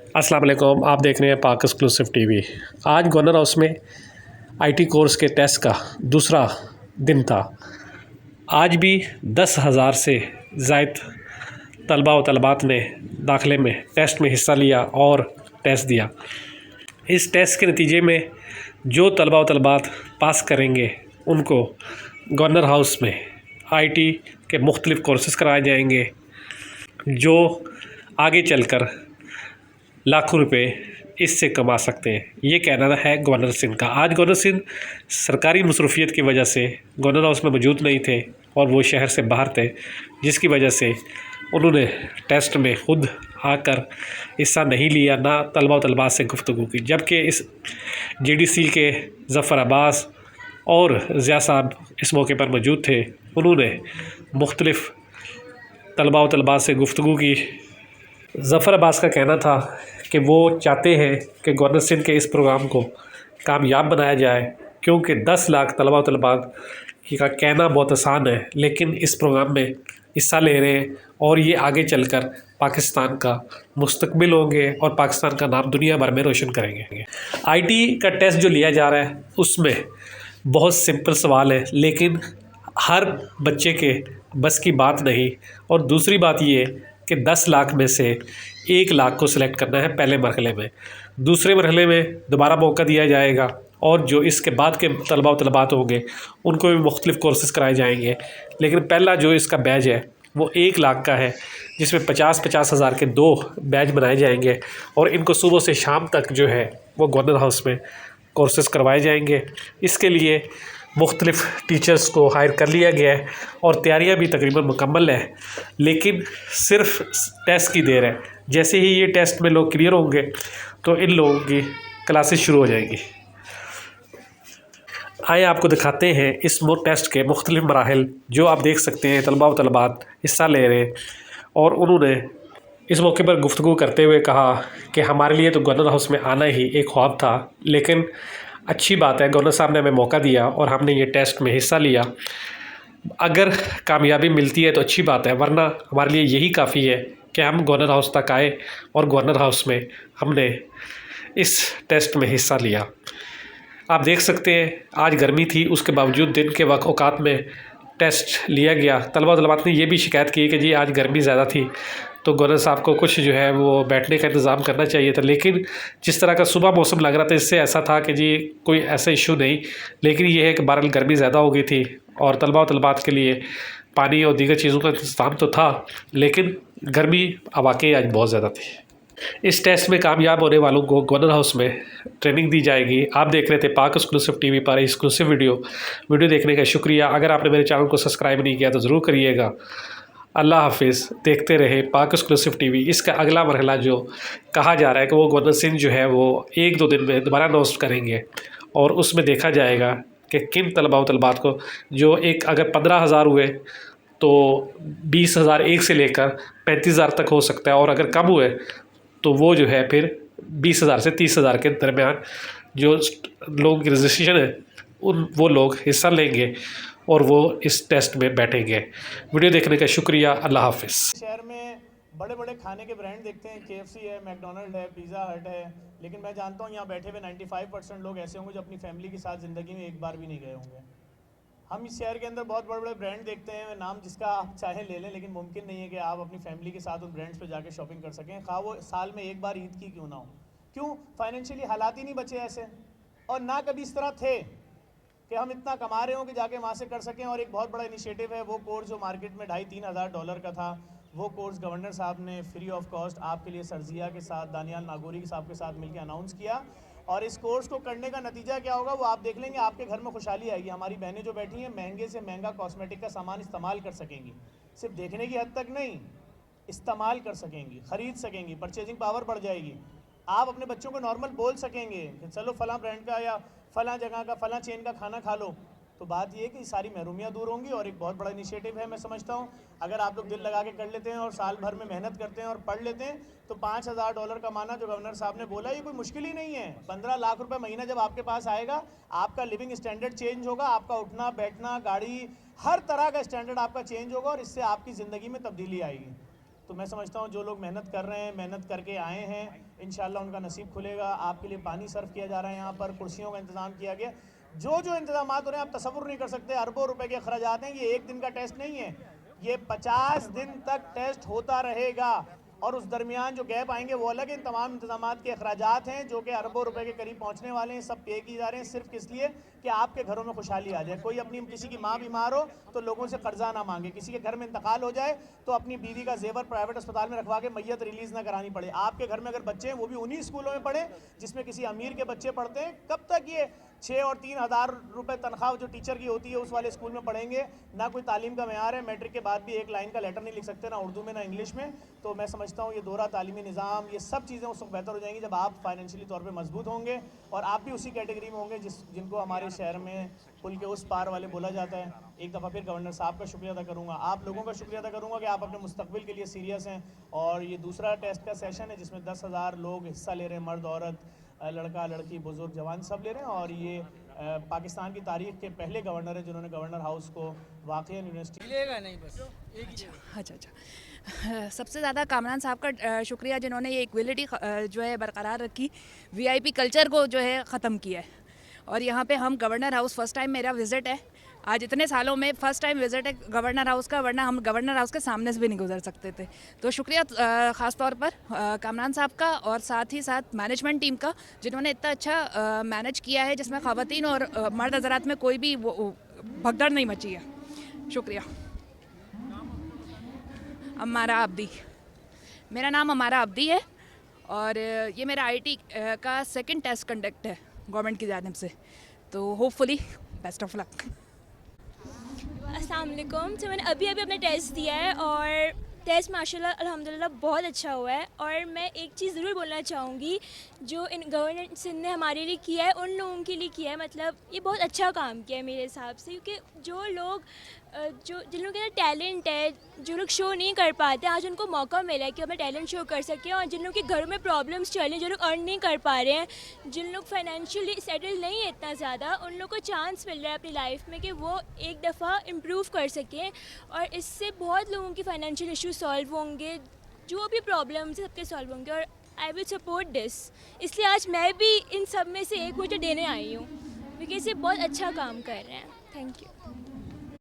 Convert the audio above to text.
अस्सलाम वालेकुम। आप देख रहे हैं पाक एक्सक्लूसिव टीवी। आज गवर्नर हाउस में आईटी कोर्स के टेस्ट का दूसरा दिन था। आज भी 10,000 से ज़ायद तलबा व तलबात ने दाखिले में टेस्ट में हिस्सा लिया और टेस्ट दिया। इस टेस्ट के नतीजे में जो तलबा व तलबात पास करेंगे उनको गवर्नर हाउस में आईटी के मुख्तलिफ़ कोर्सेज़ कराए जाएंगे, जो आगे चलकर लाखों रुपए इससे कमा सकते हैं। ये कहना है गवर्नर सिंह का। आज गवर्नर सिंह सरकारी मसरूफियत की वजह से गवर्नर हाउस में मौजूद नहीं थे और वो शहर से बाहर थे, जिसकी वजह से उन्होंने टेस्ट में ख़ुद आकर हिस्सा नहीं लिया, ना तलबा व तलबात से गुफ्तगू की। जबकि इस जीडीसी के ज़फ़र अब्बास और ज़िया साहब इस मौके पर मौजूद थे। उन्होंने मुख्तलिफ़ तलबा व तलबात से गुफ्तगू की। ज़फ़र अब्बास का कहना था कि वो चाहते हैं कि गवर्नर सिंह के इस प्रोग्राम को कामयाब बनाया जाए, क्योंकि 10 लाख तलबा व तलबात का कहना बहुत आसान है, लेकिन इस प्रोग्राम में हिस्सा ले रहे हैं और ये आगे चलकर पाकिस्तान का मुस्तकबिल होंगे और पाकिस्तान का नाम दुनिया भर में रोशन करेंगे। आईटी का टेस्ट जो लिया जा रहा है उसमें बहुत सिंपल सवाल है, लेकिन हर बच्चे के बस की बात नहीं। और दूसरी बात ये कि 10 लाख में से 1 लाख को सिलेक्ट करना है पहले मरहले में। दूसरे मरहले में दोबारा मौका दिया जाएगा और जो इसके बाद के तलबा व तलबात होंगे उनको भी मुख्तलिफ़ कोर्सेज़ कराए जाएंगे। लेकिन पहला जो इसका बैच है वो 1 लाख का है, जिसमें 50-50 हज़ार के 2 बैच बनाए जाएंगे और इनको सुबह से शाम तक जो है वो गवर्नर हाउस में कोर्सेज़ करवाए जाएंगे। इसके लिए मुख्तलिफ़ टीचर्स को हायर कर लिया गया है और तैयारियां भी तकरीबन मुकम्मल है, लेकिन सिर्फ टेस्ट की देर है। जैसे ही ये टेस्ट में लोग क्लियर होंगे तो इन लोगों की क्लासेस शुरू हो जाएंगी। आइए आपको दिखाते हैं इस मॉक टेस्ट के मुख्तलिफ़ मराहिल, जो आप देख सकते हैं तलबा व तलबात हिस्सा ले रहे हैं। और उन्होंने इस मौके पर गुफ्तगू करते हुए कहा कि हमारे लिए तो गवर्नर हाउस में आना ही एक ख्वाब था, लेकिन अच्छी बात है गवर्नर साहब ने हमें मौका दिया और हमने ये टेस्ट में हिस्सा लिया। अगर कामयाबी मिलती है तो अच्छी बात है, वरना हमारे लिए यही काफ़ी है कि हम गवर्नर हाउस तक आए और गवर्नर हाउस में हमने इस टेस्ट में हिस्सा लिया। आप देख सकते हैं आज गर्मी थी, उसके बावजूद दिन के वक्त औकात में टेस्ट लिया गया। तलबा तलबात ने यह भी शिकायत की कि जी आज गर्मी ज़्यादा थी, तो गवर्नर साहब को कुछ जो है वो बैठने का इंतज़ाम करना चाहिए था। लेकिन जिस तरह का सुबह मौसम लग रहा था, इससे ऐसा था कि जी कोई ऐसा इशू नहीं। लेकिन ये है कि बहरहाल गर्मी ज़्यादा हो गई थी और तलबा तलबात के लिए पानी और दीगर चीज़ों का इंतज़ाम तो था, लेकिन गर्मी वाकई आज बहुत ज़्यादा थी। इस टेस्ट में कामयाब होने वालों को गवर्नर हाउस में ट्रेनिंग दी जाएगी। आप देख रहे थे पाक एक्सक्लूसिव टीवी पर एक्सक्लूसिव वीडियो देखने का शुक्रिया। अगर आपने मेरे चैनल को सब्सक्राइब नहीं किया तो ज़रूर करिएगा। अल्लाह हाफिज़। देखते रहे पाक एक्सक्लूसिव टीवी। इसका अगला मरहला जो कहा जा रहा है कि वो गवर्नर सिंह जो है वो 1-2 दिन में दोबारा अनाउंस करेंगे और उसमें देखा जाएगा कि किन तलबा व तलबात को जो एक अगर 15,000 हुए तो 20,000 एक से लेकर 35,000 तक हो सकता है, और अगर कम हुए तो वो जो है फिर 20,000 से 30,000 के दरमियान जो लोगों की रजिस्ट्रेशन है वो लोग हिस्सा लेंगे और वो इस टेस्ट में बैठेंगे। वीडियो देखने का शुक्रिया। अल्लाह हाफिज़। शहर में बड़े बड़े खाने के ब्रांड देखते हैं, KFC है, मैकडोनल्ड है, पिज़्ज़ा हट है, लेकिन मैं जानता हूँ यहाँ बैठे हुए 95% लोग ऐसे होंगे जो अपनी फैमिली के साथ ज़िंदगी में एक बार भी नहीं गए होंगे। हम इस शहर के अंदर बहुत बड़े बड़े ब्रांड देखते हैं, नाम जिसका आप चाहे ले लें, लेकिन मुमकिन नहीं है कि आप अपनी फैमिली के साथ उन ब्रांड्स पे जाके शॉपिंग कर सकें, खा वो साल में एक बार ईद की क्यों ना हो। क्यों? फाइनेंशियली हालात ही नहीं बचे ऐसे, और ना कभी इस तरह थे कि हम इतना कमा रहे हो कि जाके वहाँ से कर सकें। और एक बहुत बड़ा इनिशिएटिव है, वो कोर्स जो मार्केट में $2,500-3,000 का था, वो कोर्स गवर्नर साहब ने फ्री ऑफ कॉस्ट आपके लिए सरजिया के साथ, दानियाल नागौरी साहब के साथ मिलकर अनाउंस किया। और इस कोर्स को करने का नतीजा क्या होगा वो आप देख लेंगे, आपके घर में खुशहाली आएगी। हमारी बहनें जो बैठी हैं महंगे से महंगा कॉस्मेटिक का सामान इस्तेमाल कर सकेंगी, सिर्फ देखने की हद तक नहीं, इस्तेमाल कर सकेंगी, ख़रीद सकेंगी, परचेजिंग पावर बढ़ जाएगी। आप अपने बच्चों को नॉर्मल बोल सकेंगे कि चलो फ़लाँ ब्रांड का या फ़लाँ जगह का फ़लाँ चेन का खाना खा लो। तो बात ये है कि सारी महरूमियाँ दूर होंगी, और एक बहुत बड़ा इनिशिएटिव है। मैं समझता हूँ अगर आप लोग दिल लगा के कर लेते हैं और साल भर में मेहनत करते हैं और पढ़ लेते हैं तो $5,000 कमाना जो गवर्नर साहब ने बोला ये कोई मुश्किल ही नहीं है। 15 लाख रुपए महीना जब आपके पास आएगा, आपका लिविंग स्टैंडर्ड चेंज होगा, आपका उठना बैठना, गाड़ी, हर तरह का स्टैंडर्ड आपका चेंज होगा और इससे आपकी ज़िंदगी में तब्दीली आएगी। तो मैं समझता हूँ जो लोग मेहनत कर रहे हैं, मेहनत करके आए हैं, इंशाल्लाह उनका नसीब खुलेगा। आपके लिए पानी सर्व किया जा रहा है, यहाँ पर कुर्सियों का इंतज़ाम किया गया। जो जो इंतजाम हो रहे हैं आप तसव्वुर नहीं कर सकते, अरबों रुपए के अखराजात हैं। ये एक दिन का टेस्ट नहीं है, ये 50 दिन तक टेस्ट होता रहेगा और उस दरमियान जो गैप आएंगे वो अलग। इन तमाम इंतजामात के अखराजात हैं जो कि अरबों रुपए के करीब पहुंचने वाले हैं, सब पे किए जा रहे हैं सिर्फ किस लिए कि आपके घरों में खुशहाली आ जाए। कोई अपनी किसी की माँ बीमार हो तो लोगों से कर्जा ना मांगे, किसी के घर में इंतकाल हो जाए तो अपनी बीवी का जेवर प्राइवेट अस्पताल में रखवा के मैयत रिलीज़ ना करानी पड़े। आपके घर में अगर बच्चे हैं वो भी उन्हीं स्कूलों में पढ़े जिसमें किसी अमीर के बच्चे पढ़ते हैं। कब तक ये 6 और 3 हज़ार रुपये तनख्वाह जो टीचर की होती है उस वाले स्कूल में पढ़ेंगे? ना कोई तालीम का मेयार है, मैट्रिक के बाद भी एक लाइन का लेटर नहीं लिख सकते, ना उर्दू में ना इंग्लिश में। तो मैं समझता हूँ ये दोहरा तालीमी निज़ाम, ये सब चीज़ें उस वक्त बेहतर हो जाएंगी जब आप फाइनेंशियली तौर पे मजबूत होंगे और आप भी उसी कैटेगरी में होंगे जिनको हमारे शहर में पुल के उस पार वाले बोला जाता है। एक दफ़ा फिर गवर्नर साहब का शुक्रिया अदा करूँगा, आप लोगों का शुक्रिया अदा करूँगा कि आप अपने मुस्तकबिल के लिए सीरियस हैं। और ये दूसरा टेस्ट का सेशन है जिसमें 10,000 लोग हिस्सा ले रहे हैं, मर्द औरत, लड़का लड़की बुजुर्ग जवान सब ले रहे हैं। और ये पाकिस्तान की तारीख के पहले गवर्नर है जिन्होंने गवर्नर हाउस को वाक़ई यूनिवर्सिटी मिलेगा नहीं बस एक ही अच्छा सबसे ज़्यादा कामरान साहब का शुक्रिया जिन्होंने ये इक्वलिटी जो है बरकरार रखी, वीआईपी कल्चर को जो है ख़त्म किया है। और यहाँ पे हम गवर्नर हाउस फर्स्ट टाइम मेरा विज़िट है, आज इतने सालों में फ़र्स्ट टाइम विज़िट है गवर्नर हाउस का, वरना हम गवर्नर हाउस के सामने से भी नहीं गुजर सकते थे। तो शुक्रिया ख़ास तौर पर कामरान साहब का और साथ ही साथ मैनेजमेंट टीम का जिन्होंने इतना अच्छा मैनेज किया है जिसमें ख़वातीन और मर्द हज़रात में कोई भी भगदड़ नहीं मची है। शुक्रिया। अमारा अब्दी, मेरा नाम अमारा अब्दी है और ये मेरा आईटी का सेकंड टेस्ट कंडक्ट है गवर्नमेंट की जानिब से, तो होपफुली बेस्ट ऑफ लक। अस्सलाम वालेकुम। तो मैंने अभी अपना टेस्ट दिया है और टेस्ट माशाल्लाह अल्हम्दुलिल्लाह बहुत अच्छा हुआ है। और मैं एक चीज़ ज़रूर बोलना चाहूँगी, जो इन गवर्नर सिंध ने हमारे लिए किया है उन लोगों के लिए किया है, मतलब ये बहुत अच्छा काम किया है मेरे हिसाब से। क्योंकि जो लोग जिन लोगों के अंदर टैलेंट है, जो लोग शो नहीं कर पाते, आज उनको मौका मिला है कि अपना टैलेंट शो कर सकें। और जिन लोगों के घरों में प्रॉब्लम्स चल रही हैं, जो लोग अर्न नहीं कर पा रहे हैं, जिन लोग फाइनेंशियली सेटल नहीं है इतना ज़्यादा, उन लोगों को चांस मिल रहा है अपनी लाइफ में कि वो एक दफ़ा इम्प्रूव कर सकें। और इससे बहुत लोगों की फाइनेंशियल इशू सॉल्व होंगे, जो भी प्रॉब्लम्स है सबके सॉल्व होंगे। और आई विल सपोर्ट दिस, इसलिए आज मैं भी इन सब में से एक वोट देने आई हूँ, क्योंकि इसे बहुत अच्छा काम कर रहे हैं। Thank you.